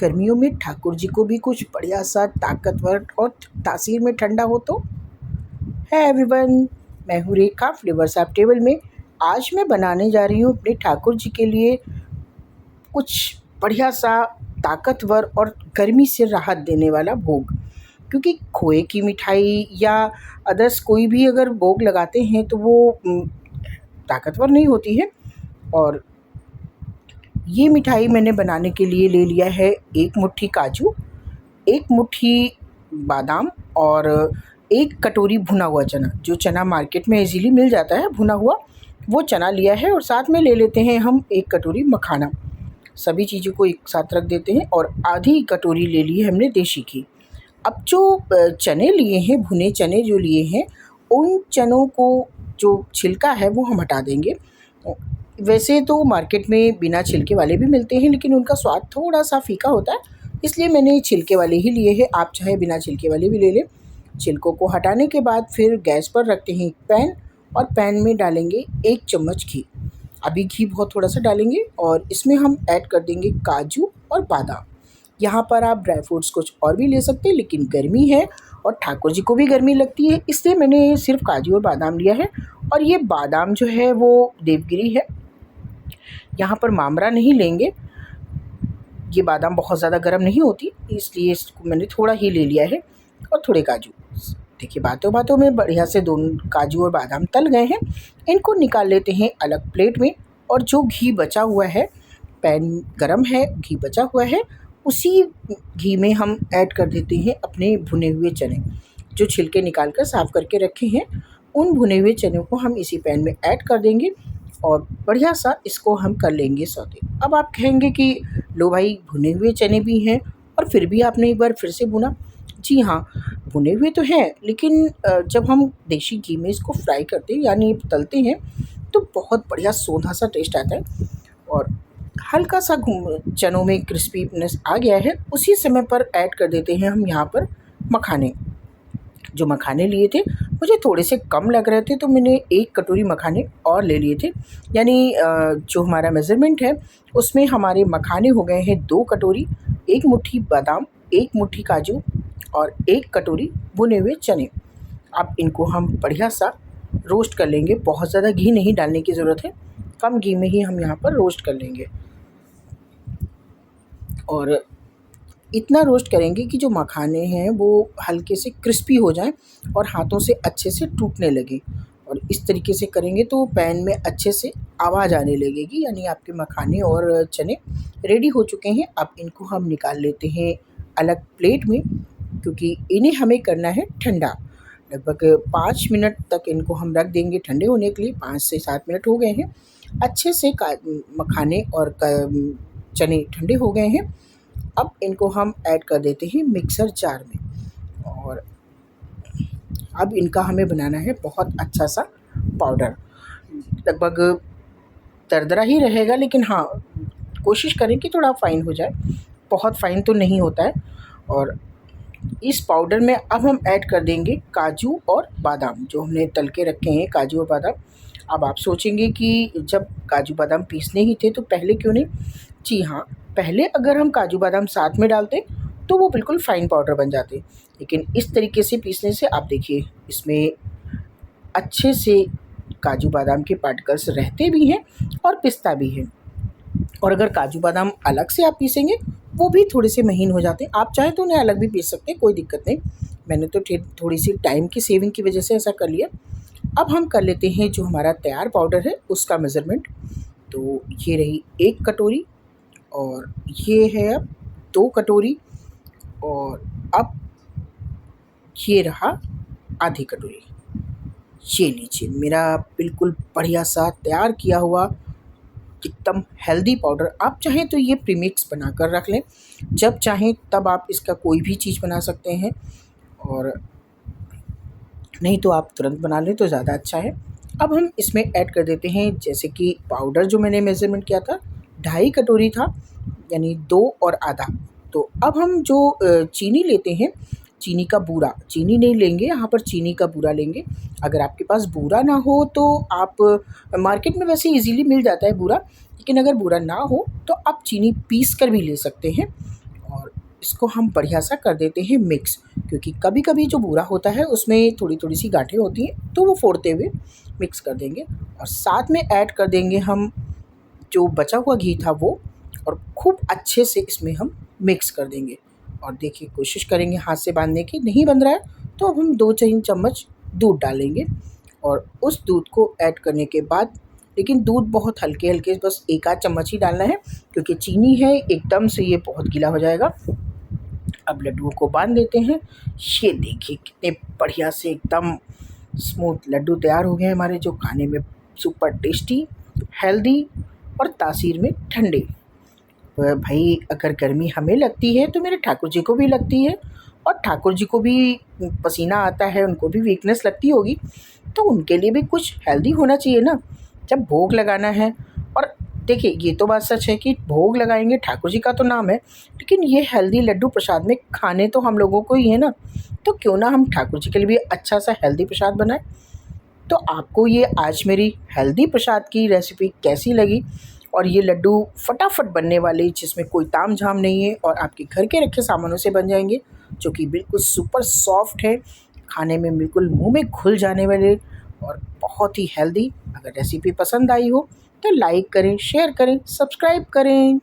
गर्मियों में ठाकुर जी को भी कुछ बढ़िया सा ताकतवर और तासीर में ठंडा हो तो। है एवरीवन, मैं हूँ रेखा फ्लेवर्स ऑफ टेबल में। आज मैं बनाने जा रही हूँ अपने ठाकुर जी के लिए कुछ बढ़िया सा ताकतवर और गर्मी से राहत देने वाला भोग। क्योंकि खोए की मिठाई या अदर्स कोई भी अगर भोग लगाते हैं तो वो ताकतवर नहीं होती है। और ये मिठाई मैंने बनाने के लिए ले लिया है 1 मुट्ठी काजू, 1 मुट्ठी बादाम और 1 कटोरी भुना हुआ चना। जो चना मार्केट में इजीली मिल जाता है भुना हुआ, वो चना लिया है। और साथ में ले लेते हैं हम 1 कटोरी मखाना। सभी चीज़ों को एक साथ रख देते हैं। और आधी कटोरी ले ली है हमने देसी घी। अब जो चने लिए हैं, भुने चने जो लिए हैं, उन चनों को जो छिलका है वो हम हटा देंगे। वैसे तो मार्केट में बिना छिलके वाले भी मिलते हैं, लेकिन उनका स्वाद थोड़ा सा फीका होता है, इसलिए मैंने छिलके वाले ही लिए हैं। आप चाहे बिना छिलके वाले भी ले लें। छिलकों को हटाने के बाद फिर गैस पर रखते हैं एक पैन, और पैन में डालेंगे 1 चम्मच घी। अभी घी बहुत थोड़ा सा डालेंगे और इसमें हम ऐड कर देंगे काजू और बादाम। यहाँ पर आप ड्राई फ्रूट्स कुछ और भी ले सकते हैं, लेकिन गर्मी है और ठाकुर जी को भी गर्मी लगती है, इसलिए मैंने सिर्फ काजू और बादाम लिया है। और ये बादाम जो है वो देवगिरी है, यहाँ पर मामरा नहीं लेंगे। ये बादाम बहुत ज़्यादा गर्म नहीं होती, इसलिए इसको मैंने थोड़ा ही ले लिया है। और थोड़े काजू। देखिए बातों बातों में बढ़िया से दोनों काजू और बादाम तल गए हैं। इनको निकाल लेते हैं अलग प्लेट में। और जो घी बचा हुआ है, पैन गरम है, घी बचा हुआ है, उसी घी में हम ऐड कर देते हैं अपने भुने हुए चने। जो छिलके निकाल कर साफ़ करके रखे हैं, उन भुने हुए चनों को हम इसी पैन में ऐड कर देंगे और बढ़िया सा इसको हम कर लेंगे सौते। अब आप कहेंगे कि लो भाई, भुने हुए चने भी हैं और फिर भी आपने एक बार फिर से भुना। जी हाँ, भुने हुए तो हैं, लेकिन जब हम देसी घी में इसको फ्राई करते हैं यानी तलते हैं, तो बहुत बढ़िया सोंधा सा टेस्ट आता है। और हल्का सा चनों में क्रिस्पीनेस आ गया है, उसी समय पर ऐड कर देते हैं हम यहाँ पर मखाने। जो मखाने लिए थे मुझे थोड़े से कम लग रहे थे, तो मैंने 1 कटोरी मखाने और ले लिए थे। यानी जो हमारा मेज़रमेंट है उसमें हमारे मखाने हो गए हैं 2 कटोरी, 1 मुट्ठी बादाम, 1 मुट्ठी काजू और 1 कटोरी भुने हुए चने। अब इनको हम बढ़िया सा रोस्ट कर लेंगे। बहुत ज़्यादा घी नहीं डालने की ज़रूरत है, कम घी में ही हम यहाँ पर रोस्ट कर लेंगे। और इतना रोस्ट करेंगे कि जो मखाने हैं वो हल्के से क्रिस्पी हो जाएं और हाथों से अच्छे से टूटने लगे। और इस तरीके से करेंगे तो पैन में अच्छे से आवाज़ आने लगेगी, यानी आपके मखाने और चने रेडी हो चुके हैं। अब इनको हम निकाल लेते हैं अलग प्लेट में, क्योंकि इन्हें हमें करना है ठंडा। लगभग 5 मिनट तक इनको हम रख देंगे ठंडे होने के लिए। 5 से 7 मिनट हो गए हैं, अच्छे से मखाने और चने ठंडे हो गए हैं। अब इनको हम ऐड कर देते हैं मिक्सर जार में। और अब इनका हमें बनाना है बहुत अच्छा सा पाउडर। लगभग दरदरा ही रहेगा, लेकिन हाँ, कोशिश करें कि थोड़ा फ़ाइन हो जाए। बहुत फ़ाइन तो नहीं होता है। और इस पाउडर में अब हम ऐड कर देंगे काजू और बादाम, जो हमने तल के रखे हैं काजू और बादाम। अब आप सोचेंगे कि जब काजू बादाम पीसने ही थे तो पहले क्यों नहीं? जी हाँ, पहले अगर हम काजू बादाम साथ में डालते तो वो बिल्कुल फ़ाइन पाउडर बन जाते, लेकिन इस तरीके से पीसने से आप देखिए इसमें अच्छे से काजू बादाम के पार्टिकल्स रहते भी हैं और पिसता भी है। और अगर काजू बादाम अलग से आप पीसेंगे, वो भी थोड़े से महीन हो जाते हैं। आप चाहें तो उन्हें अलग भी पीस सकते हैं, कोई दिक्कत नहीं। मैंने तो थोड़ी सी टाइम की सेविंग की वजह से ऐसा कर लिया। अब हम कर लेते हैं जो हमारा तैयार पाउडर है उसका मेज़रमेंट। तो ये रही 1 कटोरी, और ये है अब 2 कटोरी, और अब ये रहा आधी कटोरी। ये लीजिए मेरा बिल्कुल बढ़िया सा तैयार किया हुआ एकदम हेल्दी पाउडर। आप चाहें तो ये प्रीमिक्स बनाकर रख लें, जब चाहें तब आप इसका कोई भी चीज़ बना सकते हैं। और नहीं तो आप तुरंत बना लें तो ज़्यादा अच्छा है। अब हम इसमें ऐड कर देते हैं, जैसे कि पाउडर जो मैंने मेज़रमेंट किया था 2.5 कटोरी था, यानी 2 और आधा। तो अब हम जो चीनी लेते हैं, चीनी का बूरा, चीनी नहीं लेंगे यहाँ पर, चीनी का बूरा लेंगे। अगर आपके पास बूरा ना हो तो आप मार्केट में वैसे इजीली मिल जाता है बूरा, लेकिन अगर बूरा ना हो तो आप चीनी पीस कर भी ले सकते हैं। और इसको हम बढ़िया सा कर देते हैं मिक्स, क्योंकि कभी कभी जो बूरा होता है उसमें थोड़ी थोड़ी सी गांठें होती हैं, तो वो फोड़ते हुए मिक्स कर देंगे। और साथ में ऐड कर देंगे हम जो बचा हुआ घी था वो, और खूब अच्छे से इसमें हम मिक्स कर देंगे। और देखिए कोशिश करेंगे हाथ से बांधने की, नहीं बंध रहा है तो अब हम 2-3 चम्मच दूध डालेंगे। और उस दूध को ऐड करने के बाद, लेकिन दूध बहुत हल्के हल्के, बस 1 आध चम्मच ही डालना है, क्योंकि चीनी है एकदम से ये बहुत गीला हो जाएगा। अब लड्डुओं को बांध देते हैं। ये देखिए कितने बढ़िया से एकदम स्मूथ लड्डू तैयार हो गए हैं हमारे, जो खाने में सुपर टेस्टी, हेल्दी और तासीर में ठंडे। भाई अगर गर्मी हमें लगती है तो मेरे ठाकुर जी को भी लगती है, और ठाकुर जी को भी पसीना आता है, उनको भी वीकनेस लगती होगी, तो उनके लिए भी कुछ हेल्दी होना चाहिए ना, जब भोग लगाना है। और देखिए ये तो बात सच है कि भोग लगाएंगे, ठाकुर जी का तो नाम है, लेकिन ये हेल्दी लड्डू प्रसाद में खाने तो हम लोगों को ही है ना, तो क्यों ना हम ठाकुर जी के लिए भी अच्छा सा हेल्दी प्रसाद बनाएं। तो आपको ये आज मेरी हेल्दी प्रसाद की रेसिपी कैसी लगी, और ये लड्डू फटाफट बनने वाले, जिसमें कोई ताम झाम नहीं है और आपके घर के रखे सामानों से बन जाएंगे, जो कि बिल्कुल सुपर सॉफ्ट है, खाने में बिल्कुल मुंह में घुल जाने वाले और बहुत ही हेल्दी। अगर रेसिपी पसंद आई हो तो लाइक करें, शेयर करें, सब्सक्राइब करें।